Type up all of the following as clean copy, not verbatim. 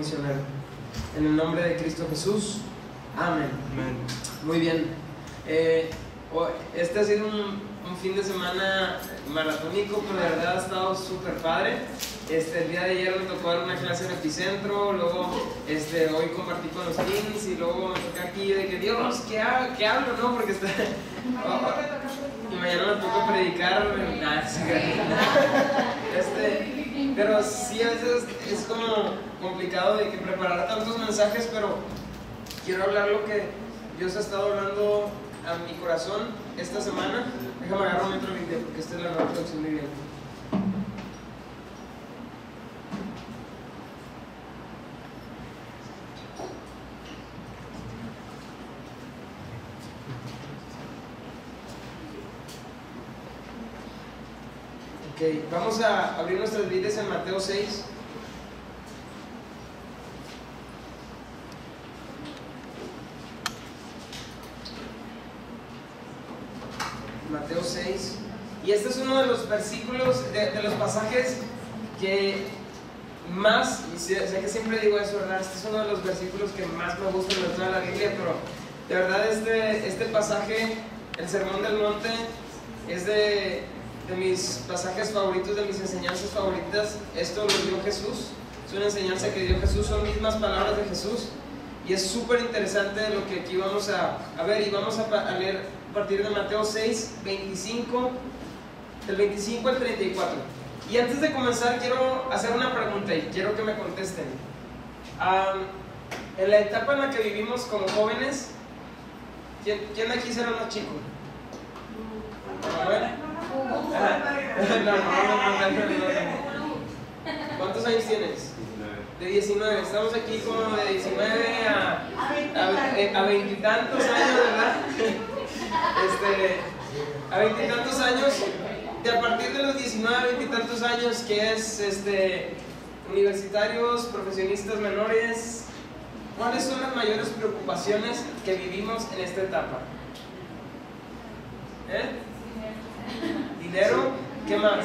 misionero. En el nombre de Cristo Jesús, amén. Amén. Muy bien. Este ha sido un fin de semana maratónico, pero de verdad ha estado súper padre. El día de ayer me tocó dar una clase en Epicentro, luego hoy compartí con los teens y luego me toca aquí de que Dios, ¿qué hablo? ¿No? Porque está... y mañana me toca predicar. Pero sí, a veces es como complicado de que preparar tantos mensajes, pero quiero hablar lo que Dios ha estado hablando a mi corazón esta semana. Déjame agarrar otro video porque esta es la nueva traducción de video. Ok, vamos a abrir nuestras Biblias en Mateo 6. Mateo 6. Y este es uno de los versículos, de los pasajes que más, y sé que siempre digo eso, ¿verdad? Este es uno de los versículos que más me gustan de toda la Biblia, pero de verdad este pasaje, el Sermón del Monte, es de mis pasajes favoritos, de mis enseñanzas favoritas. Esto lo dio Jesús, es una enseñanza que dio Jesús, son mismas palabras de Jesús, y es súper interesante lo que aquí vamos a ver, y vamos a leer a partir de Mateo 6, 25, del 25 al 34. Y antes de comenzar quiero hacer una pregunta y quiero que me contesten. En la etapa en la que vivimos como jóvenes, ¿quién de aquí será más chico? ¿Cuántos años tienes? De 19. Estamos aquí como de 19 a 20 y tantos años, ¿verdad? A 20 y tantos años. De a partir de los 19 a 20 y tantos años, que es universitarios, profesionistas menores, ¿cuáles son las mayores preocupaciones que vivimos en esta etapa? ¿Dinero? ¿Qué más?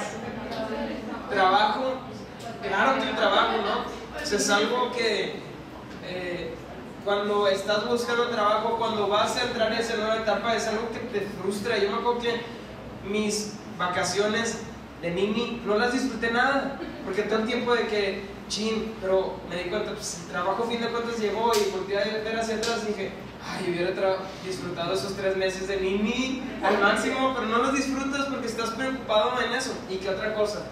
¿Trabajo? Claro que el trabajo, ¿no? O sea, es algo que cuando estás buscando trabajo, cuando vas a entrar en esa nueva etapa, es algo que te frustra. Yo me acuerdo que mis vacaciones de Nini no las disfruté nada, porque todo el tiempo de que, chin, pero me di cuenta, pues el trabajo a fin de cuentas llegó y volteé a ver hacia atrás y dije, ay, hubiera disfrutado esos 3 meses de Nini al máximo, pero no los disfrutas porque estás preocupado en eso. ¿Y qué otra cosa?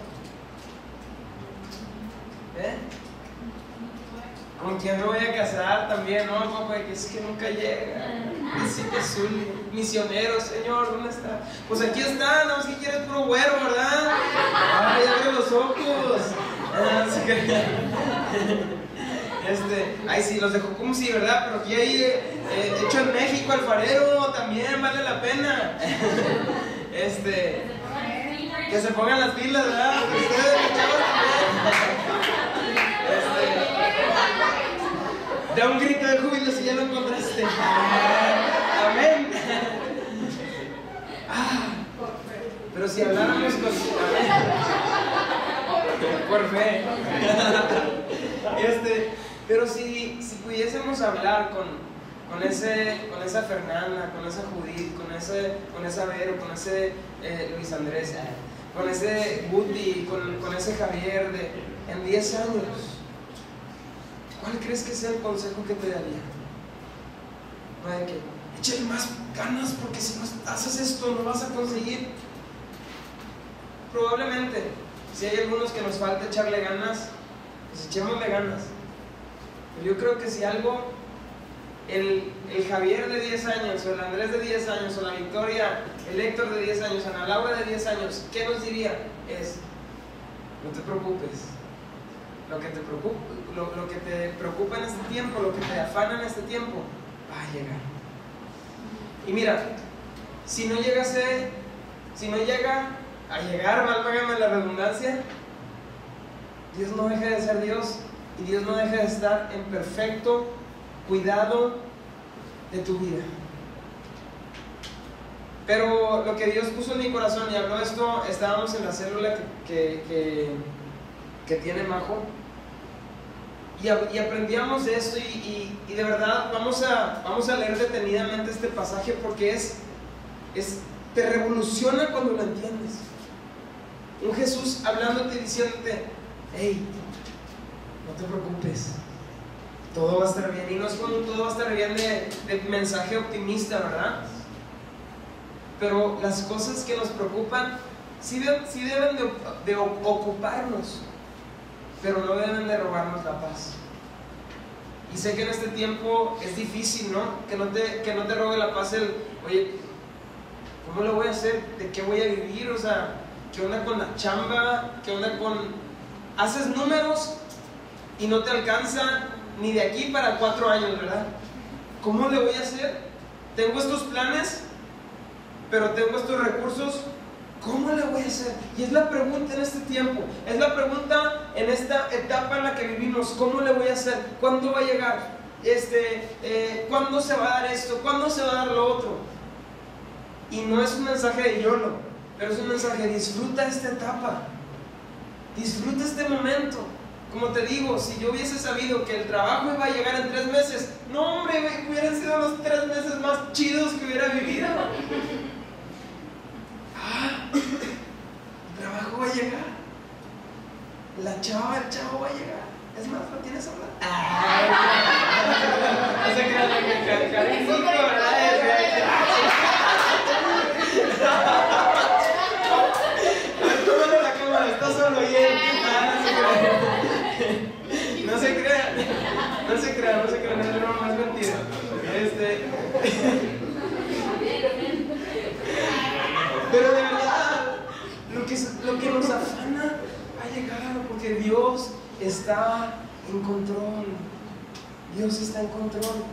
¿Con quién me voy a casar también? No, papá, que es que nunca llega. Es un misionero, Señor, ¿dónde está? Pues aquí está, no, si quieres puro güero, ¿verdad? Ay, abre los ojos. Así que... ay, sí, los de Jocum sí, ¿verdad? Pero aquí hay hecho en México, alfarero, también vale la pena. Que se pongan las pilas, ¿verdad? Ustedes, chavos, da un grito de júbilo si ya lo encontraste. Amén. Pero si habláramos con... por fe. Pero si pudiésemos hablar con esa Fernanda, con esa Judith, con esa Vero, con ese Luis Andrés, con ese Guti, con ese Javier, en 10 años, ¿cuál crees que sea el consejo que te daría? No, de que échale más ganas, porque si no haces esto no vas a conseguir. Probablemente, si hay algunos que nos falta echarle ganas, pues echémosle ganas. Pero yo creo que si algo, el Javier de 10 años, o el Andrés de 10 años, o la Victoria, el Héctor de 10 años, Ana Laura de 10 años, ¿qué nos diría? No te preocupes. Lo que te preocupa en este tiempo, lo que te afana en este tiempo, va a llegar. Y mira, si no llega a llegar, válgame la redundancia, Dios no deja de ser Dios y Dios no deja de estar en perfecto cuidado de tu vida. Pero lo que Dios puso en mi corazón, y habló esto, estábamos en la célula que tiene Majo, y aprendíamos de esto y de verdad vamos a leer detenidamente este pasaje porque te revoluciona cuando lo entiendes. Un Jesús hablándote y diciéndote: hey, no te preocupes, todo va a estar bien. Y no es como un todo va a estar bien de mensaje optimista, ¿verdad? Pero las cosas que nos preocupan sí deben de ocuparnos, pero no deben de robarnos la paz. Y sé que en este tiempo es difícil, ¿no? Que no te robe la paz oye, ¿cómo lo voy a hacer? ¿De qué voy a vivir? O sea, ¿qué onda con la chamba? ¿Qué onda con...? Haces números y no te alcanza ni de aquí para 4 años, ¿verdad? ¿Cómo le voy a hacer? Tengo estos planes, pero tengo estos recursos. ¿Cómo le voy a hacer? Y es la pregunta en este tiempo, es la pregunta en esta etapa en la que vivimos. ¿Cómo le voy a hacer? ¿Cuándo va a llegar? ¿Cuándo se va a dar esto? ¿Cuándo se va a dar lo otro? Y no es un mensaje de YOLO, pero es un mensaje: disfruta esta etapa, disfruta este momento. Como te digo, si yo hubiese sabido que el trabajo iba a llegar en 3 meses, no hombre, hubieran sido los 3 meses más chidos que hubiera vivido. El trabajo va a llegar, la chava, el chavo va a llegar. Es más, ¿lo tienes a hablar? No se crean, Karencito, ¿verdad? Tómale la cámara, está solo y él. No se crean, es broma, es mentira. Pero de verdad, lo que nos afana va a llegar, porque Dios está en control. Dios está en control.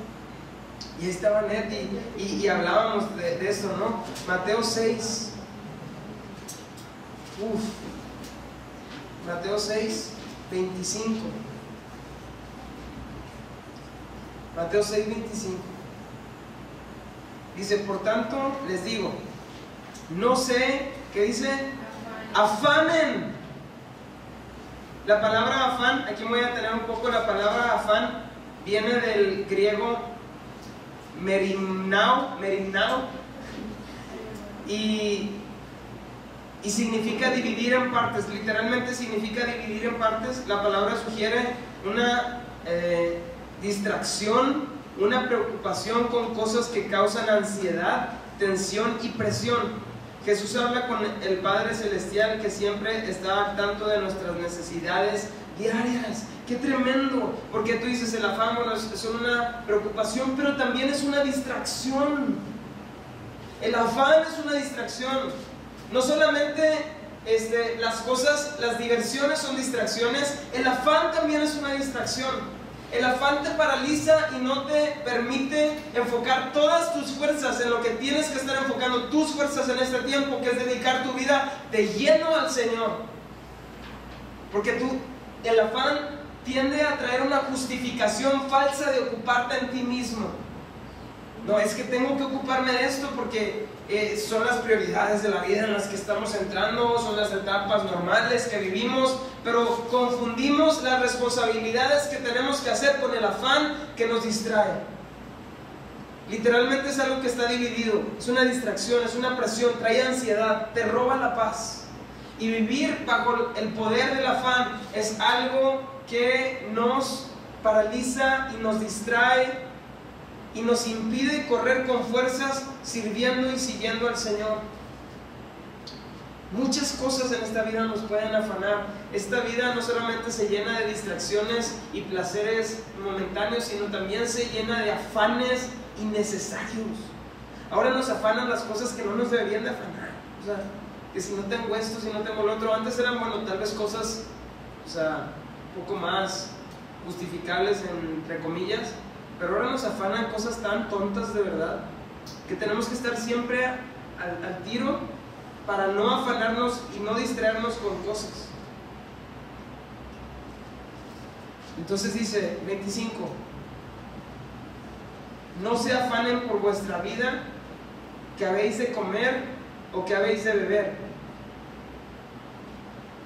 Y ahí estaba Ned y hablábamos de esto, ¿no? Mateo 6. Mateo 6, 25. Mateo 6, 25. Dice: por tanto, les digo, no sé, ¿qué dice? Afanen. La palabra afán, aquí voy a tener un poco la palabra afán, viene del griego merimnao, y significa dividir en partes. Literalmente significa dividir en partes. La palabra sugiere una distracción, una preocupación con cosas que causan ansiedad, tensión y presión. Jesús habla con el Padre Celestial, que siempre está al tanto de nuestras necesidades diarias. ¡Qué tremendo! Porque tú dices, el afán, bueno, es una preocupación, pero también es una distracción. El afán es una distracción. No solamente las cosas, las diversiones son distracciones, el afán también es una distracción. El afán te paraliza y no te permite enfocar todas tus fuerzas en lo que tienes que estar enfocando tus fuerzas en este tiempo, que es dedicar tu vida de lleno al Señor. Porque el afán tiende a traer una justificación falsa de ocuparte en ti mismo. No, es que tengo que ocuparme de esto porque son las prioridades de la vida en las que estamos entrando, son las etapas normales que vivimos, pero confundimos las responsabilidades que tenemos que hacer con el afán que nos distrae. Literalmente es algo que está dividido, es una distracción, es una presión, trae ansiedad, te roba la paz. Y vivir bajo el poder del afán es algo que nos paraliza y nos distrae y nos impide correr con fuerzas sirviendo y siguiendo al Señor. Muchas cosas en esta vida nos pueden afanar. Esta vida no solamente se llena de distracciones y placeres momentáneos, sino también se llena de afanes innecesarios. Ahora nos afanan las cosas que no nos deberían de afanar. O sea, que si no tengo esto, si no tengo lo otro. Antes eran, bueno, tal vez cosas, un poco más justificables entre comillas, pero ahora nos afanan cosas tan tontas de verdad, que tenemos que estar siempre al tiro para no afanarnos y no distraernos con cosas. Entonces dice 25: no se afanen por vuestra vida, que habéis de comer o que habéis de beber,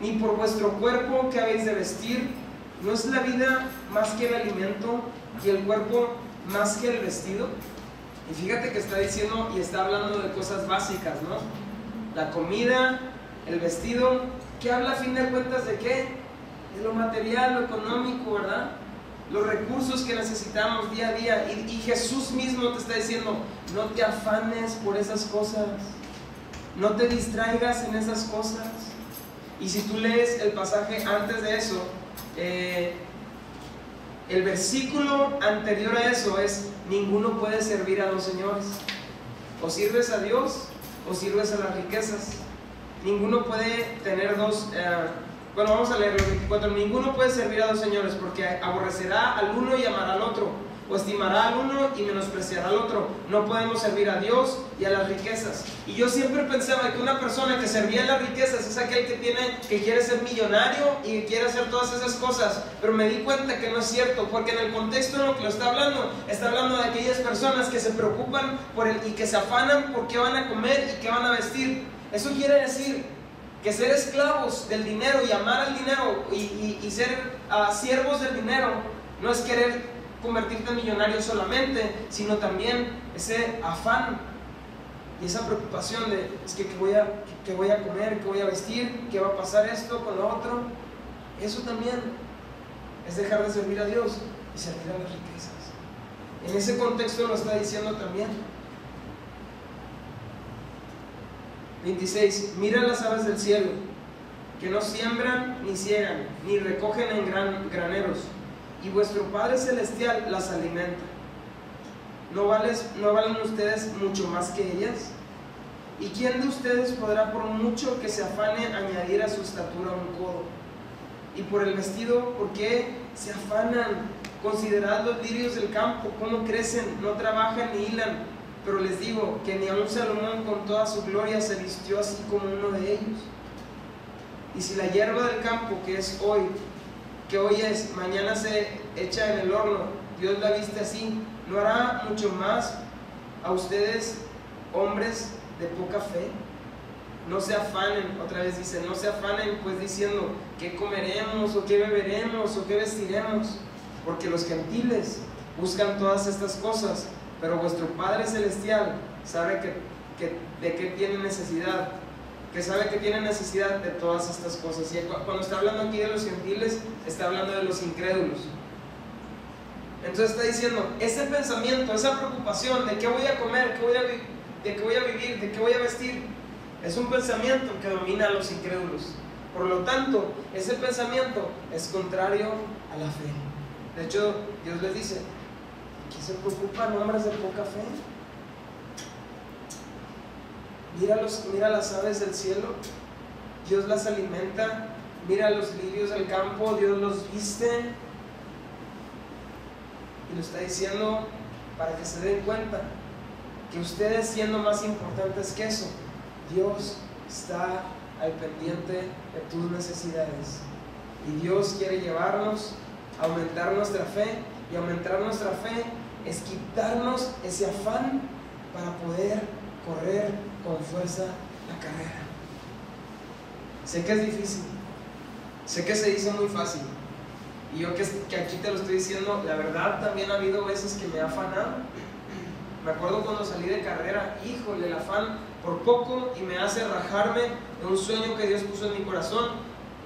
ni por vuestro cuerpo, que habéis de vestir. ¿No es la vida más que el alimento y el cuerpo más que el vestido? Y fíjate que está diciendo y está hablando de cosas básicas, ¿no? La comida, el vestido, ¿qué habla a fin de cuentas de qué? De lo material, lo económico, ¿verdad? Los recursos que necesitamos día a día. Y Jesús mismo te está diciendo, no te afanes por esas cosas, no te distraigas en esas cosas. Y si tú lees el pasaje antes de eso, el versículo anterior a eso es: ninguno puede servir a dos señores. O sirves a Dios o sirves a las riquezas. Ninguno puede tener dos... bueno, vamos a leer los 24. Ninguno puede servir a dos señores, porque aborrecerá al uno y amará al otro, o estimará al uno y menospreciará al otro. No podemos servir a Dios y a las riquezas. Y yo siempre pensaba que una persona que servía a las riquezas es aquel que quiere ser millonario y que quiere hacer todas esas cosas. Pero me di cuenta que no es cierto, porque en el contexto en lo que lo está hablando de aquellas personas que se preocupan y que se afanan por qué van a comer y qué van a vestir. Eso quiere decir que ser esclavos del dinero y amar al dinero y ser siervos del dinero no es querer convertirte en millonario solamente, sino también ese afán y esa preocupación de es que ¿qué voy a comer? ¿Qué voy a vestir? ¿Qué va a pasar esto con lo otro? Eso también es dejar de servir a Dios y servir a las riquezas. En ese contexto lo está diciendo también. 26. Mira las aves del cielo, que no siembran ni ciegan, ni recogen en graneros, y vuestro Padre Celestial las alimenta. ¿No valen ustedes mucho más que ellas? ¿Y quién de ustedes podrá, por mucho que se afane, añadir a su estatura un codo? Y por el vestido, ¿por qué se afanan? Considerad los lirios del campo, cómo crecen, no trabajan ni hilan. Pero les digo que ni aun Salomón con toda su gloria se vistió así como uno de ellos. Y si la hierba del campo que hoy es, mañana se echa en el horno, Dios la viste así, ¿no hará mucho más a ustedes, hombres de poca fe? No se afanen, otra vez dice, no se afanen pues diciendo qué comeremos o qué beberemos o qué vestiremos, porque los gentiles buscan todas estas cosas, pero vuestro Padre Celestial sabe de qué tiene necesidad, que sabe que tiene necesidad de todas estas cosas. Y cuando está hablando aquí de los gentiles, está hablando de los incrédulos. Entonces está diciendo, ese pensamiento, esa preocupación de qué voy a comer, de qué voy a vivir, de qué voy a vestir, es un pensamiento que domina a los incrédulos. Por lo tanto, ese pensamiento es contrario a la fe. De hecho, Dios les dice, ¿qué se preocupan hombres de poca fe? Mira las aves del cielo, Dios las alimenta. Mira los lirios del campo, Dios los viste. Y lo está diciendo para que se den cuenta que ustedes, siendo más importantes que eso, Dios está al pendiente de tus necesidades. Y Dios quiere llevarnos a aumentar nuestra fe. Y aumentar nuestra fe es quitarnos ese afán para poder correr con fuerza la carrera. Sé que es difícil, sé que se dice muy fácil, y yo que aquí te lo estoy diciendo, la verdad también ha habido veces que me ha afanado. Me acuerdo cuando salí de carrera, híjole, el afán por poco y me hace rajarme de un sueño que Dios puso en mi corazón,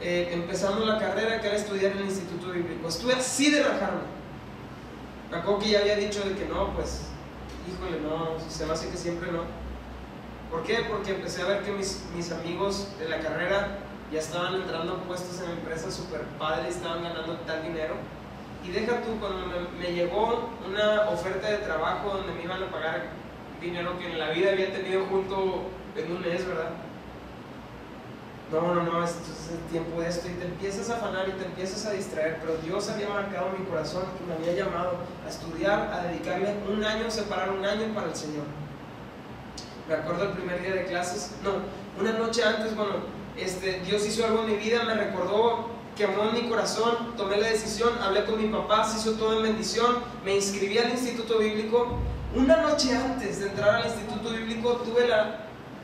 empezando la carrera, que era estudiar en el Instituto Bíblico. Estuve así de rajarme. Me acuerdo que ya había dicho de que no, pues, híjole, no, se me hace que siempre no. ¿Por qué? Porque empecé a ver que mis amigos de la carrera ya estaban entrando a puestos en empresas super padres, estaban ganando tal dinero. Y deja tú, cuando me llegó una oferta de trabajo donde me iban a pagar dinero que en la vida había tenido junto en un mes, ¿verdad? No, esto es el tiempo de esto, y te empiezas a afanar y te empiezas a distraer. Pero Dios había marcado mi corazón y me había llamado a estudiar, a dedicarle un año, separar un año para el Señor. Me acuerdo el primer día de clases, una noche antes, Dios hizo algo en mi vida, me recordó, quemó en mi corazón, tomé la decisión, hablé con mi papá, se hizo todo en bendición, me inscribí al Instituto Bíblico. Una noche antes de entrar al Instituto Bíblico tuve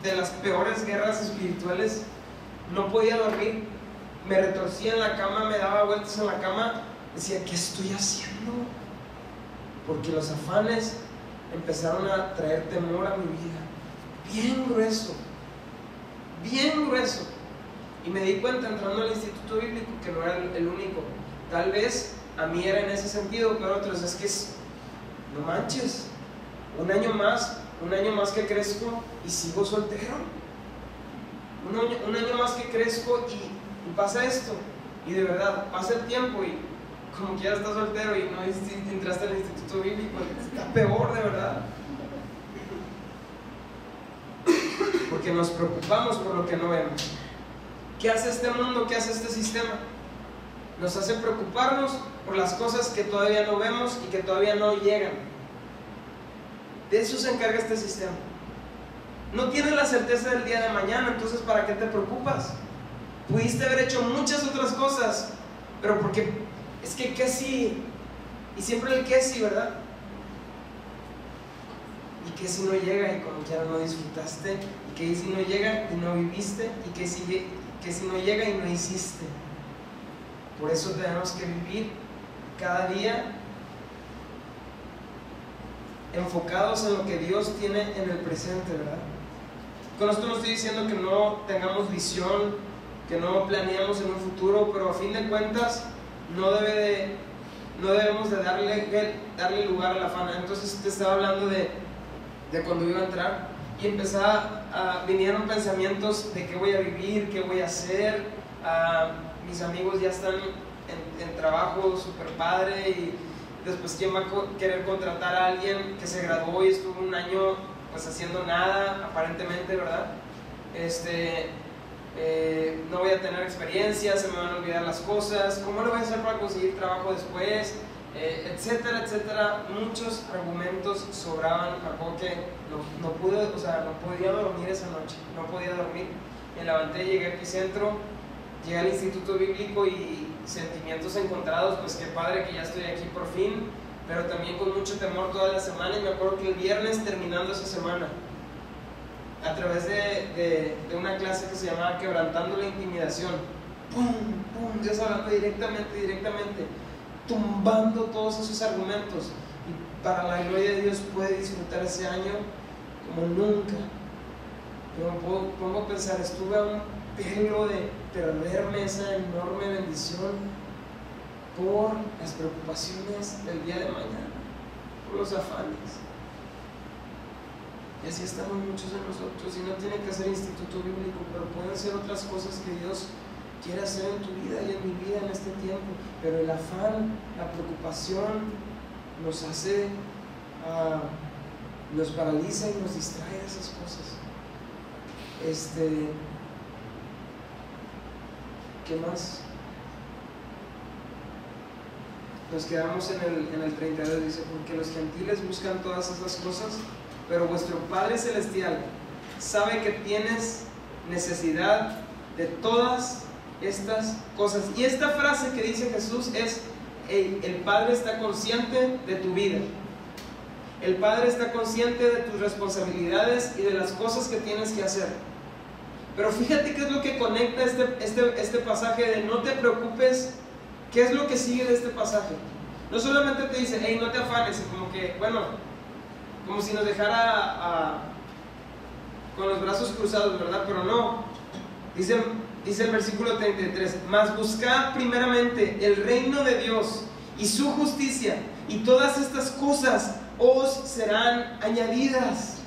de las peores guerras espirituales. No podía dormir, me retorcía en la cama, me daba vueltas en la cama, decía, ¿qué estoy haciendo? Porque los afanes empezaron a traer temor a mi vida, bien grueso, bien grueso. Y me di cuenta entrando al instituto bíblico que no era el único. Tal vez a mí era en ese sentido, pero otros es que no manches, un año más que crezco y sigo soltero. Un año más que crezco y pasa esto. Y de verdad, pasa el tiempo y como que ya estás soltero y no entraste al instituto bíblico, está peor de verdad. Porque nos preocupamos por lo que no vemos. ¿Qué hace este mundo? ¿Qué hace este sistema? Nos hace preocuparnos por las cosas que todavía no vemos y que todavía no llegan. De eso se encarga este sistema. No tienes la certeza del día de mañana, entonces ¿para qué te preocupas? Pudiste haber hecho muchas otras cosas, pero porque es que ¿qué si? Y siempre el ¿qué si?, ¿verdad? ¿Y qué si no llega y como quiera no disfrutaste? ¿Y qué si no llega y no viviste? ¿Y qué si no llega y no hiciste? Por eso tenemos que vivir cada día enfocados en lo que Dios tiene en el presente, ¿verdad? Con esto no estoy diciendo que no tengamos visión, que no planeemos en un futuro, pero a fin de cuentas no debemos de darle lugar a la afán. Entonces te estaba hablando de cuando iba a entrar y vinieron pensamientos de qué voy a vivir, qué voy a hacer. Mis amigos ya están en trabajo súper padre y después ¿quién va a querer contratar a alguien que se graduó y estuvo un año pues haciendo nada aparentemente, ¿verdad? No voy a tener experiencia, se me van a olvidar las cosas, ¿cómo lo voy a hacer para conseguir trabajo después? Etcétera, etcétera. Muchos argumentos sobraban. Me acuerdo que no podía dormir esa noche, no podía dormir. Me levanté, llegué a Epicentro, llegué al instituto bíblico y sentimientos encontrados, pues qué padre que ya estoy aquí por fin, pero también con mucho temor toda la semana. Y me acuerdo que el viernes, terminando esa semana, a través de una clase que se llamaba Quebrantando la Intimidación, Dios hablando directamente, tumbando todos esos argumentos, y para la gloria de Dios pude disfrutar ese año como nunca. Pero me pongo a pensar, estuve a un pelo de perderme esa enorme bendición por las preocupaciones del día de mañana, por los afanes. Y así estamos muchos de nosotros, y no tiene que ser instituto bíblico, pero pueden ser otras cosas que Dios quiere hacer en tu vida y en mi vida en este tiempo. Pero el afán, la preocupación nos hace, nos paraliza y nos distrae de esas cosas. ¿Qué más? Nos quedamos en el 32, dice, porque los gentiles buscan todas esas cosas, pero vuestro Padre Celestial sabe que tienes necesidad de todas estas cosas. Y esta frase que dice Jesús es: el Padre está consciente de tu vida, el Padre está consciente de tus responsabilidades y de las cosas que tienes que hacer. Pero fíjate qué es lo que conecta este pasaje de no te preocupes. ¿Qué es lo que sigue de este pasaje? No solamente te dice, hey, no te afanes, como que, bueno, como si nos dejara con los brazos cruzados, ¿verdad? Pero no. Dice el versículo 33, mas buscad primeramente el reino de Dios y su justicia, y todas estas cosas os serán añadidas.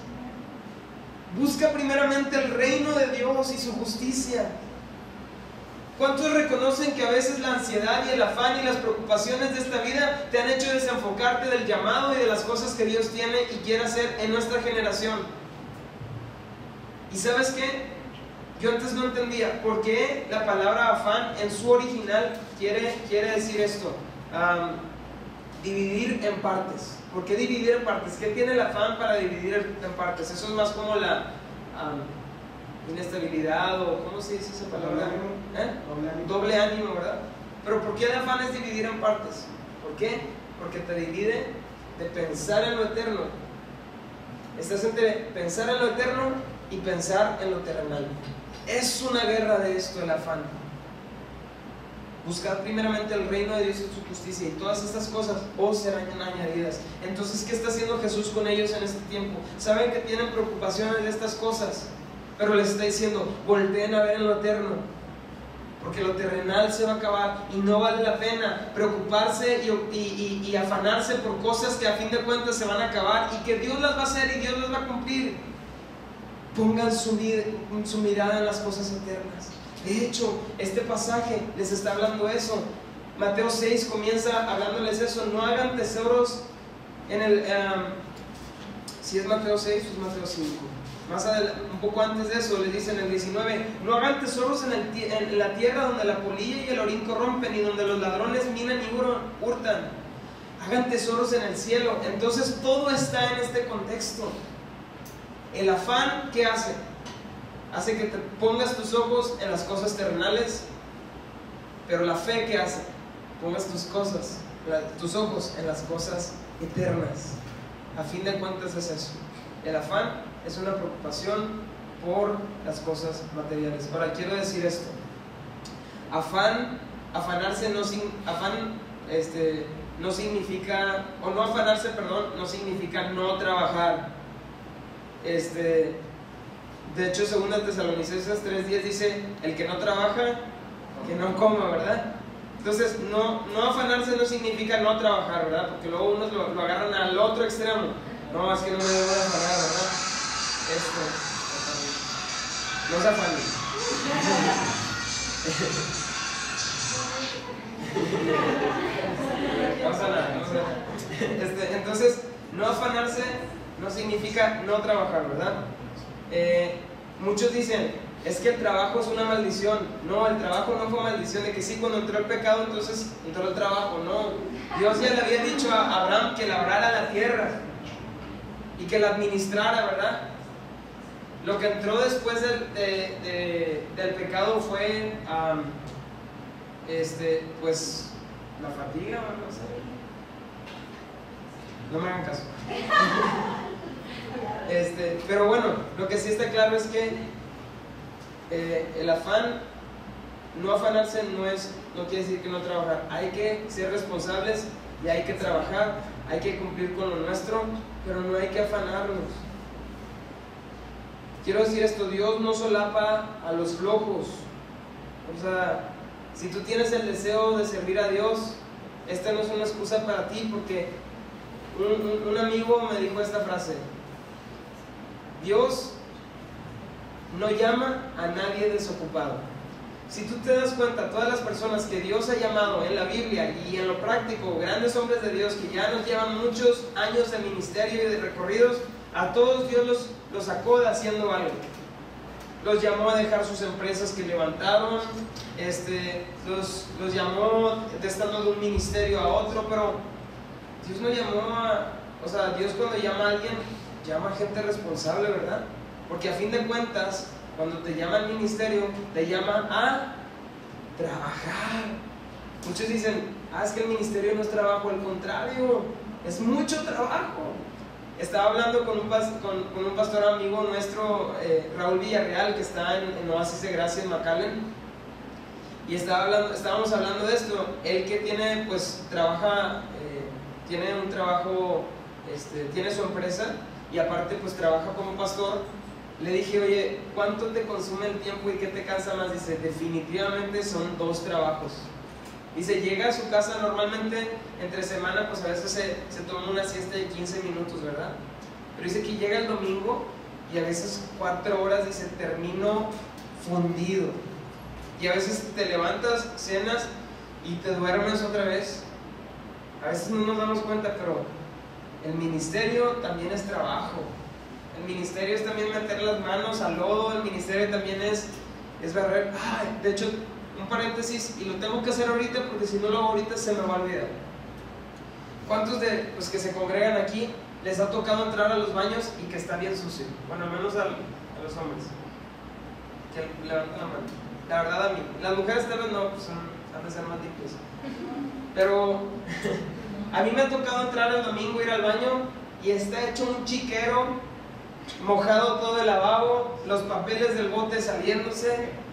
Busca primeramente el reino de Dios y su justicia. ¿Cuántos reconocen que a veces la ansiedad y el afán y las preocupaciones de esta vida te han hecho desenfocarte del llamado y de las cosas que Dios tiene y quiere hacer en nuestra generación? ¿Y sabes qué? Yo antes no entendía por qué la palabra afán en su original quiere decir esto, dividir en partes. ¿Por qué dividir en partes? ¿Qué tiene el afán para dividir en partes? Eso es más como la inestabilidad, o ¿cómo se dice esa palabra? Doble ánimo, ¿verdad? Pero ¿por qué el afán es dividir en partes? ¿Por qué? Porque te divide de pensar en lo eterno. Estás entre pensar en lo eterno y pensar en lo terrenal. Es una guerra de esto el afán. Buscad primeramente el reino de Dios y su justicia, y todas estas cosas os serán añadidas. Entonces, ¿qué está haciendo Jesús con ellos en este tiempo? Saben que tienen preocupaciones de estas cosas, pero les está diciendo, volteen a ver en lo eterno, porque lo terrenal se va a acabar y no vale la pena preocuparse y afanarse por cosas que a fin de cuentas se van a acabar y que Dios las va a hacer y Dios las va a cumplir. Pongan su mirada en las cosas eternas. De hecho, este pasaje les está hablando eso. Mateo 6 comienza hablándoles eso. No hagan tesoros en el... si es Mateo 6 o es Mateo 5. Más adelante, un poco antes de eso, les dice en el 19: no hagan tesoros en la tierra donde la polilla y el orín corrompen y donde los ladrones minan y hurtan. Hagan tesoros en el cielo. Entonces todo está en este contexto. El afán, ¿qué hace? Hace que te pongas tus ojos en las cosas terrenales, pero la fe, ¿qué hace? Pongas tus ojos en las cosas eternas. A fin de cuentas es eso. El afán es una preocupación por las cosas materiales. Ahora, quiero decir esto: afanarse no significa, o no afanarse, perdón, no significa no trabajar. De hecho, 2 Tesalonicenses 3:10 dice: el que no trabaja, que no coma, ¿verdad? Entonces, no afanarse no significa no trabajar, ¿verdad? Porque luego unos lo agarran al otro extremo. No, es que no me debo de afanar, ¿verdad? No se afanen. No pasa nada, entonces, no afanarse no significa no trabajar, ¿verdad? Muchos dicen, es que el trabajo es una maldición. No, el trabajo no fue maldición, de que sí, cuando entró el pecado, entonces entró el trabajo. No, Dios ya le había dicho a Abraham que labrara la tierra y que la administrara, ¿verdad? Lo que entró después del pecado fue, pues, la fatiga, no sé. No me hagan caso. Pero bueno, lo que sí está claro es que el afán, no afanarse no quiere decir que no trabajar. Hay que ser responsables y hay que trabajar, hay que cumplir con lo nuestro, pero no hay que afanarnos. Quiero decir esto: Dios no solapa a los flojos. O sea, si tú tienes el deseo de servir a Dios, esta no es una excusa para ti, porque un amigo me dijo esta frase: Dios no llama a nadie desocupado. Si tú te das cuenta, todas las personas que Dios ha llamado en la Biblia y en lo práctico, grandes hombres de Dios que ya nos llevan muchos años de ministerio y de recorridos, a todos Dios los sacó de haciendo algo. Los llamó a dejar sus empresas que levantaron, los llamó de estando de un ministerio a otro, pero Dios no llamó o sea, Dios cuando llama a alguien, llama a gente responsable, ¿verdad? Porque a fin de cuentas, cuando te llama al ministerio, te llama a trabajar. Muchos dicen, es que el ministerio no es trabajo. Al contrario, es mucho trabajo. Estaba hablando con un pastor amigo nuestro, Raúl Villarreal, que está en Oasis de Gracia en McAllen, y estábamos hablando de esto. Él que tiene, pues, tiene un trabajo, tiene su empresa y aparte pues trabaja como pastor. Le dije, oye, ¿cuánto te consume el tiempo y qué te cansa más? Dice, definitivamente son 2 trabajos. Dice, llega a su casa normalmente entre semana, pues a veces se toma una siesta de 15 minutos, ¿verdad? Pero dice que llega el domingo y a veces 4 horas, dice, termino fundido. Y a veces te levantas, cenas y te duermes otra vez. A veces no nos damos cuenta, pero el ministerio también es trabajo. El ministerio es también meter las manos al lodo. El ministerio también es barrer. De hecho, un paréntesis, y lo tengo que hacer ahorita porque si no lo hago ahorita se me va a olvidar. ¿Cuántos de los que se congregan aquí les ha tocado entrar a los baños y que está bien sucio? Bueno, al menos a los hombres. Que levanten la mano. La verdad, a mí. Las mujeres tal vez no, pues han de ser más limpias. Pero a mí me ha tocado entrar el domingo, ir al baño y está hecho un chiquero, mojado todo el lavabo, los papeles del bote saliéndose.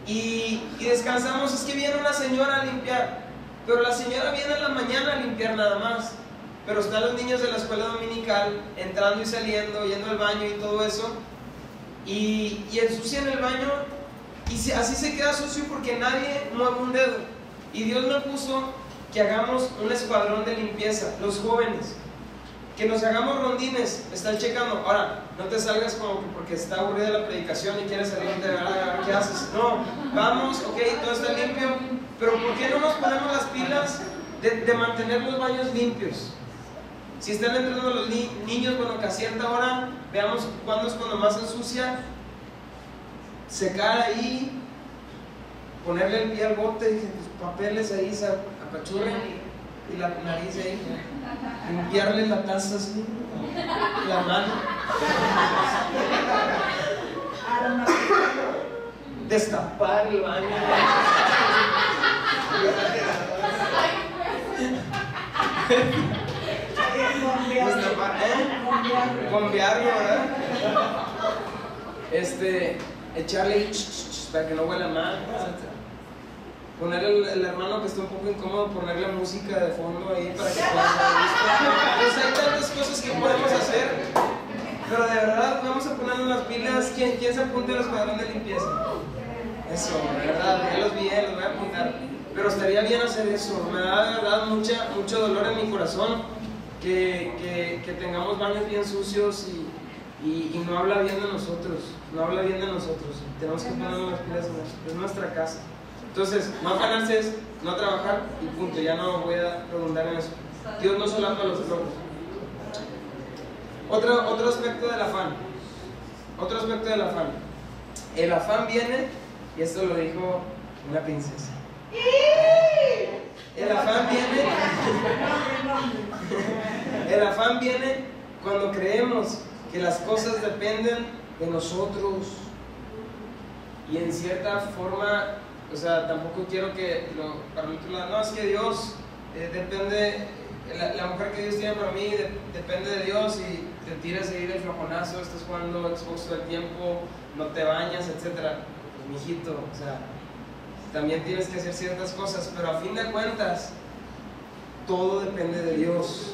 y descansamos. Es que viene una señora a limpiar, pero la señora viene en la mañana a limpiar nada más, pero están los niños de la escuela dominical entrando y saliendo, yendo al baño y todo eso, y ensucian el baño, y así se queda sucio porque nadie mueve un dedo. Y Dios me puso que hagamos un escuadrón de limpieza, los jóvenes, que nos hagamos rondines, estar checando. Ahora, no te salgas como que porque está aburrida la predicación y quieres salir de verdad, ¿qué haces? No, vamos, ok, todo está limpio, pero ¿por qué no nos ponemos las pilas de mantener los baños limpios? Si están entrando los niños, bueno, que a cierta hora, veamos cuándo es cuando más se ensucia, secar ahí, ponerle el pie al bote, los papeles ahí se apachurren, y la nariz ahí, limpiarle la taza así, la mano, destapar el baño, bombearlo, ¿verdad? Echarle para que no huela mal, etc. Poner el hermano que está un poco incómodo, ponerle música de fondo ahí para que pueda ser visto. Pues hay tantas cosas que podemos hacer, pero de verdad vamos a ponernos las pilas. ¿Quién se apunta al escuadrón de limpieza? Eso, de verdad, ya los vi, los voy a apuntar. Pero estaría bien hacer eso. Me da de verdad mucho dolor en mi corazón que tengamos baños bien sucios y no habla bien de nosotros. No habla bien de nosotros. Tenemos que ponernos las pilas, es nuestra casa. Entonces, no afanarse, no trabajar y punto. Ya no voy a redundar en eso. Dios no solapa los flojos. Otro aspecto del afán. Otro aspecto del afán. El afán viene, y esto lo dijo una princesa. El afán viene cuando creemos que las cosas dependen de nosotros. Y en cierta forma, o sea, tampoco quiero que para mí no, es que Dios depende, la mujer que Dios tiene para mí depende de Dios, y te tiras ahí del flojonazo, estás jugando Xbox todo el tiempo, no te bañas, etc. Pues mijito, o sea, también tienes que hacer ciertas cosas, pero a fin de cuentas todo depende de Dios.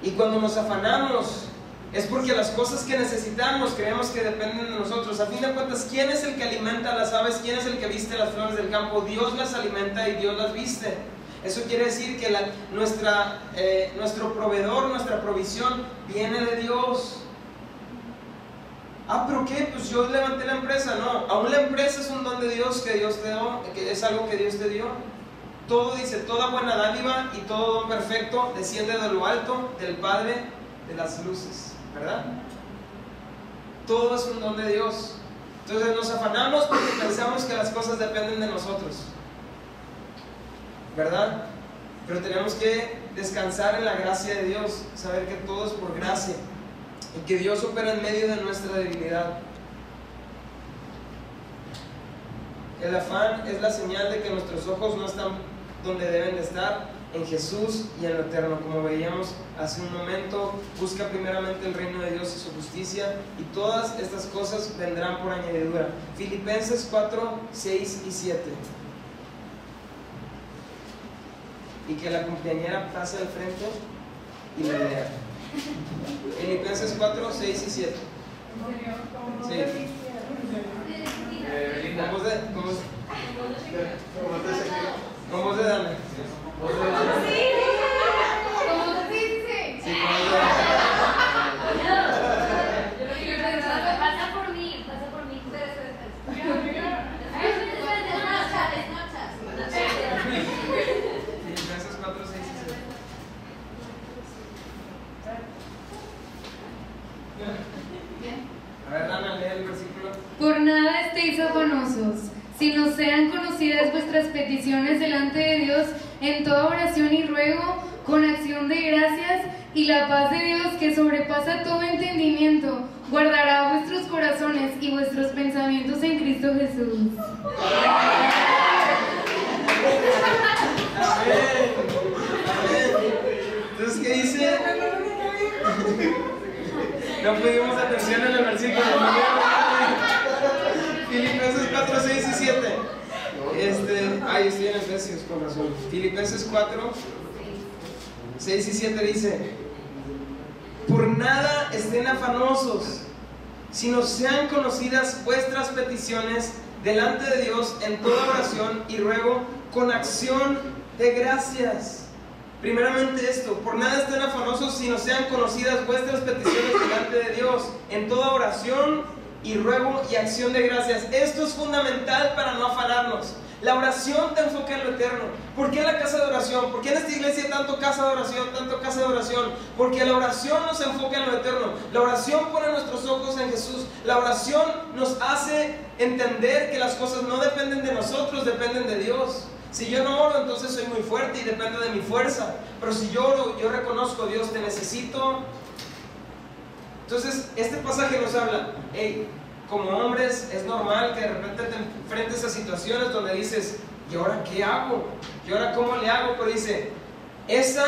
Y cuando nos afanamos es porque las cosas que necesitamos creemos que dependen de nosotros. A fin de cuentas, ¿quién es el que alimenta a las aves? ¿Quién es el que viste las flores del campo? Dios las alimenta y Dios las viste. Eso quiere decir que nuestro proveedor, nuestra provisión viene de Dios. ¿Pero qué? Pues yo levanté la empresa. No, aún la empresa es un don de Dios que Dios te dio, que es algo que Dios te dio. Todo dice, toda buena dádiva y todo don perfecto desciende de lo alto, del Padre de las luces, ¿verdad? Todo es un don de Dios. Entonces nos afanamos porque pensamos que las cosas dependen de nosotros, ¿verdad? Pero tenemos que descansar en la gracia de Dios, saber que todo es por gracia y que Dios opera en medio de nuestra debilidad. El afán es la señal de que nuestros ojos no están donde deben de estar, en Jesús y en lo eterno. Como veíamos hace un momento, busca primeramente el reino de Dios y su justicia, y todas estas cosas vendrán por añadidura. Filipenses 4, 6 y 7. Y que la cumpleañera pase al frente y le lea. Filipenses 4, 6 y 7. Sí. ¿Con voz de Dana? Pasa por mí. Filipenses 4, 6 y 7. A ver, Dana, lee el versículo. Por nada estéis afanosos, sino sean conocidas vuestras peticiones delante de Dios en toda oración y ruego, con acción de gracias, y la paz de Dios, que sobrepasa todo entendimiento, guardará vuestros corazones y vuestros pensamientos en Cristo Jesús. Entonces, ¿qué dice? No pudimos atención en el versículo. Filipenses 4, 6 y 7 Yo estoy en Efesios, con razón. Filipenses 4, 6 y 7 dice: por nada estén afanosos, sino sean conocidas vuestras peticiones delante de Dios en toda oración y ruego con acción de gracias. Primeramente esto, por nada estén afanosos, sino sean conocidas vuestras peticiones delante de Dios en toda oración y ruego y acción de gracias. Esto es fundamental para no afanarnos. La oración te enfoca en lo eterno. ¿Por qué la casa de oración? ¿Por qué en esta iglesia tanto casa de oración, tanto casa de oración? Porque la oración nos enfoca en lo eterno. La oración pone nuestros ojos en Jesús. La oración nos hace entender que las cosas no dependen de nosotros, dependen de Dios. Si yo no oro, entonces soy muy fuerte y depende de mi fuerza. Pero si yo oro, yo reconozco: Dios, te necesito. Entonces, este pasaje nos habla: hey, como hombres es normal que de repente te enfrentes a situaciones donde dices: ¿y ahora qué hago? ¿Y ahora cómo le hago? Pero dice: esa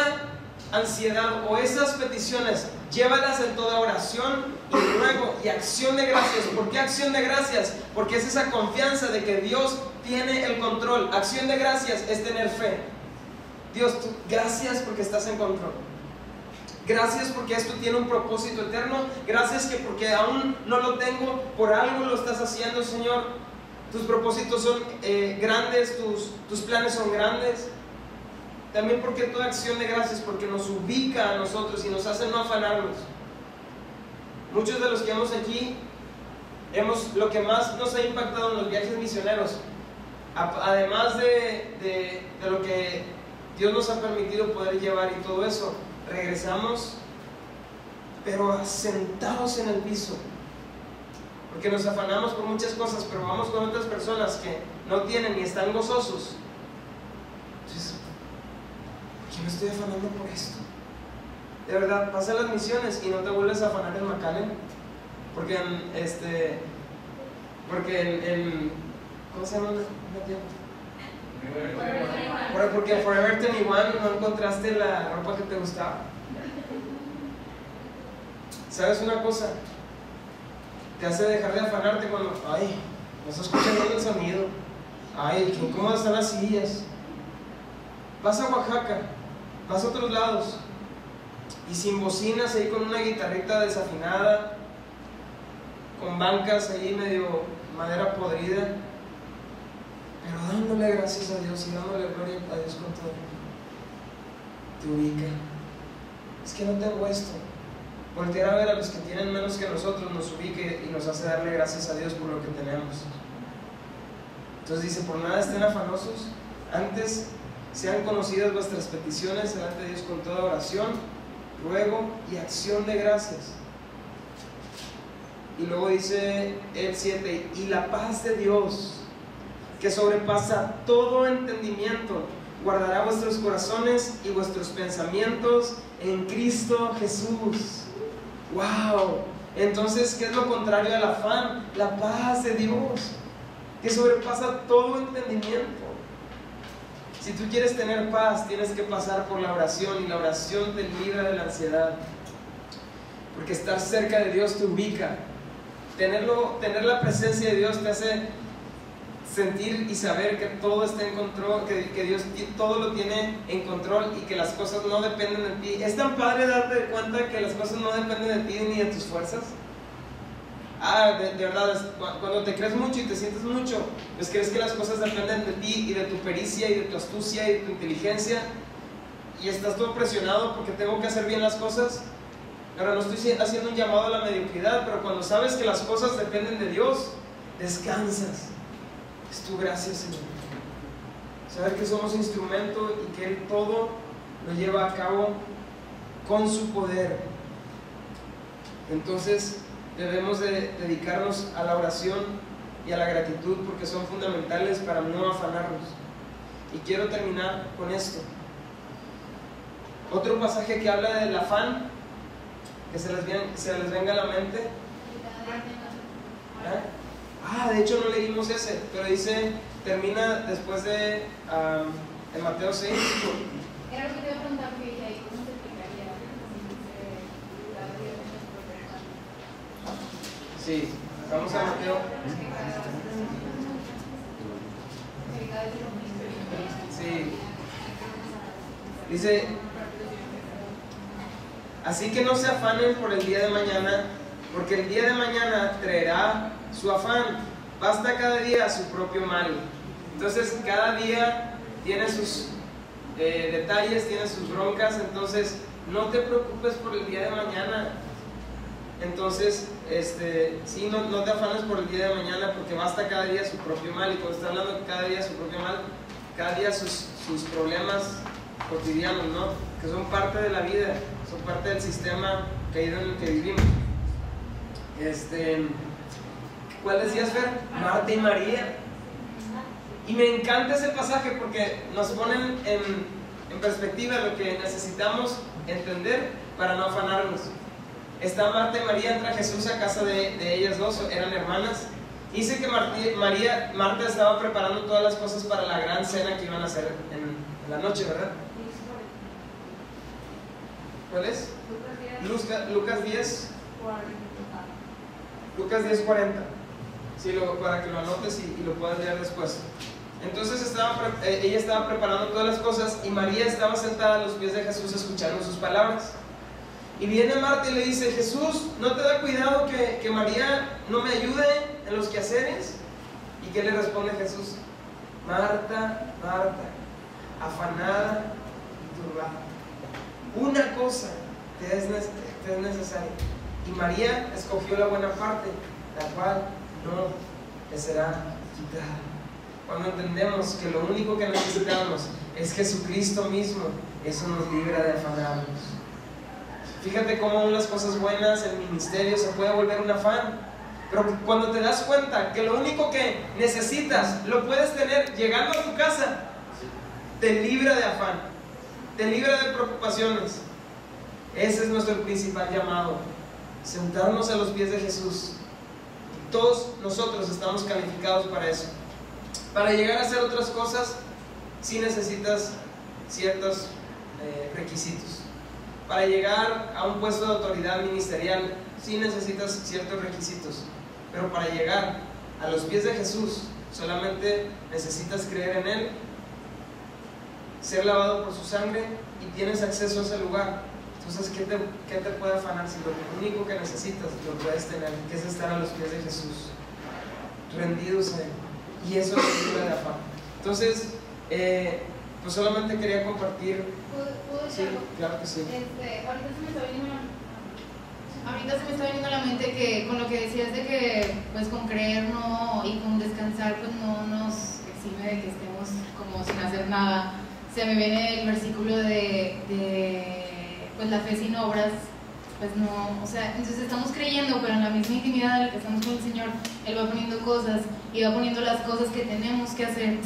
ansiedad o esas peticiones, llévalas en toda oración y ruego y acción de gracias. ¿Por qué acción de gracias? Porque es esa confianza de que Dios tiene el control. Acción de gracias es tener fe. Dios, gracias porque estás en control. Gracias porque esto tiene un propósito eterno. Gracias que porque aún no lo tengo, por algo lo estás haciendo, Señor. Tus propósitos son grandes, tus planes son grandes. También porque toda acción de gracias, porque nos ubica a nosotros y nos hace no afanarnos. Muchos de los que vamos aquí, lo que más nos ha impactado en los viajes misioneros, además de lo que Dios nos ha permitido poder llevar y todo eso, regresamos pero sentados en el piso, porque nos afanamos por muchas cosas, pero vamos con otras personas que no tienen y están gozosos. Entonces, ¿por qué me estoy afanando por esto? De verdad, pasa las misiones y no te vuelves a afanar en McAllen, porque ¿cómo se llama la tienda? Porque en Forever 21 no encontraste la ropa que te gustaba. ¿Sabes una cosa? Te hace dejar de afanarte cuando, ay, no se escucha bien el sonido, ay, qué incómodas están las sillas. Vas a Oaxaca, vas a otros lados y sin bocinas ahí, con una guitarrita desafinada, con bancas ahí medio madera podrida, pero dándole gracias a Dios y dándole gloria a Dios con todo. Te ubica. Es que no tengo esto. Voltear a ver a los que tienen menos que nosotros nos ubica y nos hace darle gracias a Dios por lo que tenemos. Entonces dice: por nada estén afanosos, antes sean conocidas vuestras peticiones delante de Dios con toda oración, ruego y acción de gracias. Y luego dice el 7: y la paz de Dios, que sobrepasa todo entendimiento, guardará vuestros corazones y vuestros pensamientos en Cristo Jesús. ¡Wow! Entonces, ¿qué es lo contrario al afán? La paz de Dios, que sobrepasa todo entendimiento. Si tú quieres tener paz, tienes que pasar por la oración, y la oración te libra de la ansiedad, porque estar cerca de Dios te ubica. Tener la presencia de Dios te hace sentir y saber que todo está en control, que Dios todo lo tiene en control y que las cosas no dependen de ti. Es tan padre darte cuenta que las cosas no dependen de ti ni de tus fuerzas. De verdad, cuando te crees mucho y te sientes mucho, pues crees que las cosas dependen de ti y de tu pericia y de tu astucia y de tu inteligencia, y estás todo presionado porque tengo que hacer bien las cosas. Ahora, no estoy haciendo un llamado a la mediocridad, pero cuando sabes que las cosas dependen de Dios, descansas. Es tu gracia, Señor. Saber que somos instrumento y que Él todo lo lleva a cabo con su poder. Entonces debemos de dedicarnos a la oración y a la gratitud, porque son fundamentales para no afanarnos. Y quiero terminar con esto. Otro pasaje que habla del afán, que se les venga a la mente. De hecho no leímos ese, pero dice, termina después de Mateo 6. Era lo que te iba a preguntar, que dije ahí, ¿cómo se explicaría? Sí, vamos a Mateo. Dice, así que no se afanen por el día de mañana, porque el día de mañana traerá su afán. Basta cada día su propio mal. Entonces cada día tiene sus detalles, tiene sus broncas. Entonces no te preocupes por el día de mañana. Entonces, sí, no te afanes por el día de mañana, porque basta cada día su propio mal. Y cuando está hablando de cada día su propio mal, cada día sus problemas cotidianos, ¿no? Que son parte de la vida, son parte del sistema caído en el que vivimos. ¿Cuál decías, Fer? Marta y María. Y me encanta ese pasaje porque nos ponen en perspectiva lo que necesitamos entender para no afanarnos. Está Marta y María, entra Jesús a casa de ellas dos, eran hermanas. Dice que Marta estaba preparando todas las cosas para la gran cena que iban a hacer en la noche, ¿verdad? ¿Cuál es? Lucas 10. Lucas 10:40. Sí, para que lo anotes y lo puedas leer después. Entonces ella estaba preparando todas las cosas y María estaba sentada a los pies de Jesús escuchando sus palabras. Y viene Marta y le dice, Jesús, ¿no te da cuidado que María no me ayude en los quehaceres? ¿Y qué le responde Jesús? Marta, Marta, afanada y turbada. Una cosa te es necesaria. Y María escogió la buena parte, la cual no le será quitada. Cuando entendemos que lo único que necesitamos es Jesucristo mismo, eso nos libra de afanarnos. Fíjate cómo aún las cosas buenas, el ministerio se puede volver un afán. Pero cuando te das cuenta que lo único que necesitas lo puedes tener llegando a tu casa, te libra de afán, te libra de preocupaciones. Ese es nuestro principal llamado, sentarnos a los pies de Jesús. Y todos nosotros estamos calificados para eso. Para llegar a hacer otras cosas, sí necesitas ciertos requisitos. Para llegar a un puesto de autoridad ministerial, sí necesitas ciertos requisitos. Pero para llegar a los pies de Jesús, solamente necesitas creer en Él, ser lavado por su sangre y tienes acceso a ese lugar. Entonces, ¿qué te puede afanar si lo único que necesitas lo puedes tener, que es estar a los pies de Jesús, rendidos a Él? Y eso es libra de afán. Entonces, pues solamente quería compartir. ¿Puedo decir Sí, algo? claro que sí. Ahorita se me está viniendo a la mente que con lo que decías de que pues con creer no y con descansar pues no nos exime de que estemos como sin hacer nada. Se me viene el versículo de pues la fe sin obras, pues no, o sea, entonces estamos creyendo, pero en la misma intimidad en la que estamos con el Señor, Él va poniendo cosas y va poniendo las cosas que tenemos que hacer.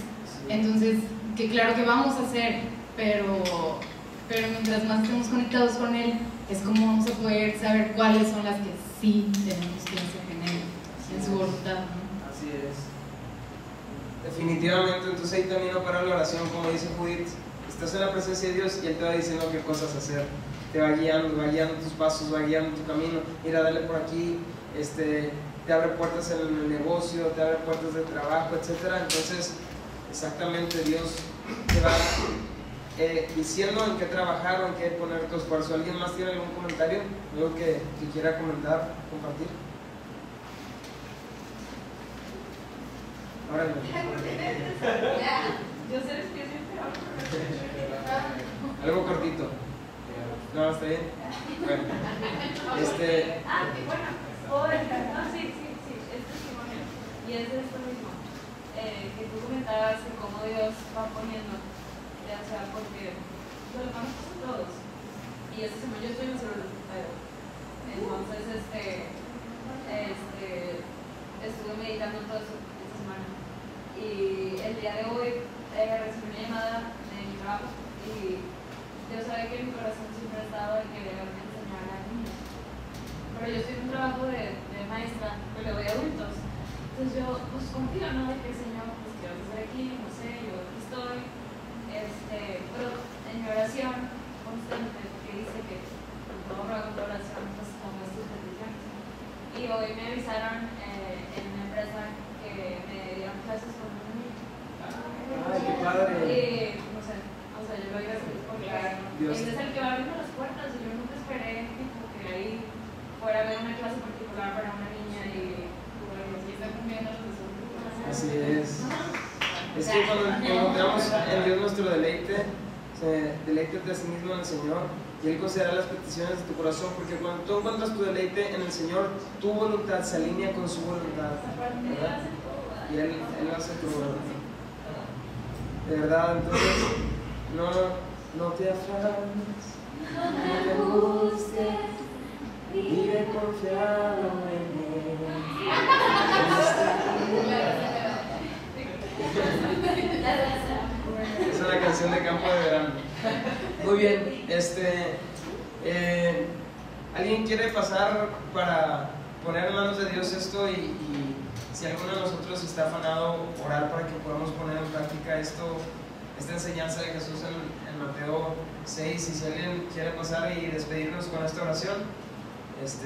Entonces, que claro que vamos a hacer, pero mientras más estemos conectados con Él, es como vamos a poder saber cuáles son las que sí tenemos que hacer en Él, en su voluntad, ¿no? Así es. Definitivamente, entonces ahí también opera la oración, como dice Judith. Estás en la presencia de Dios y Él te va diciendo qué cosas hacer. Te va guiando tus pasos, va guiando tu camino. Mira, dale por aquí, te abre puertas en el negocio, te abre puertas de trabajo, etc. Entonces, exactamente, Dios te va diciendo en qué trabajar o en qué poner tu esfuerzo. ¿Alguien más tiene algún comentario? ¿Algo que quiera comentar, compartir? Ahora Yo sé que algo cortito. No, está bien. Bueno, sí, es testimonio. Y es de esto mismo, que tú comentabas en cómo Dios va poniendo, ya sea porque los hermanos son todos. Y esta semana yo estoy en el pero entonces estuve meditando todo esto esta semana. Y el día de hoy recibí una llamada de mi trabajo y Dios sabe que mi corazón siempre ha estado de querer enseñar a niños. Pero yo estoy en un trabajo de maestra, pero le doy a adultos. Entonces yo pues confío, ¿no? De que el Señor, pues que vas a estar aquí, no sé, yo aquí estoy. Pero en mi oración constante, porque dice que con todo ruego, con toda oración, pues como tus peticiones. Y hoy me avisaron en una empresa que me dieron clases con un niño. ¡ay, qué padre! Y no sé, o sea, yo lo iba a hacer porque Dios. Él es el que va abriendo las puertas. Y yo nunca esperé tipo, que ahí fuera a haber una clase particular para una niña y bueno, sí está cumpliendo los deseos. Así es. Es que cuando encontramos en Dios nuestro deleite, deleítate a sí mismo en el Señor y Él concederá las peticiones de tu corazón, porque cuando tú encuentras tu deleite en el Señor, tu voluntad se alinea con su voluntad, ¿verdad? Y Él hace tu voluntad. De verdad, entonces, no te afanes, no te angusties, vive confiado en Él. Es una canción de campo de verano. Muy bien, ¿alguien quiere pasar para poner en manos de Dios esto y si alguno de nosotros está afanado, orar para que podamos poner en práctica esta enseñanza de Jesús en Mateo 6? Y si alguien quiere pasar y despedirnos con esta oración, pues,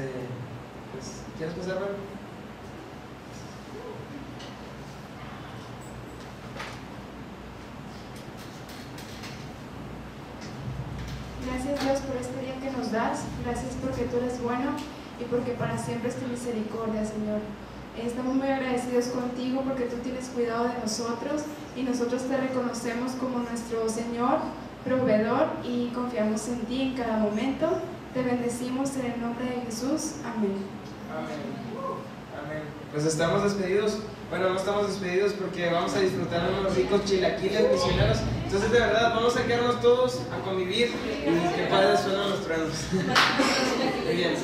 ¿quieres pasar, Mario? Gracias Dios por este día que nos das, gracias porque tú eres bueno y porque para siempre es tu misericordia, Señor. Estamos muy agradecidos contigo porque tú tienes cuidado de nosotros y nosotros te reconocemos como nuestro Señor, proveedor y confiamos en ti en cada momento. Te bendecimos en el nombre de Jesús. Amén. Amén. Amén. Pues estamos despedidos. Bueno, no estamos despedidos porque vamos a disfrutar de unos ricos chilaquiles misioneros. Entonces, de verdad, vamos a quedarnos todos a convivir y que padres suenan los truenos. Muy bien.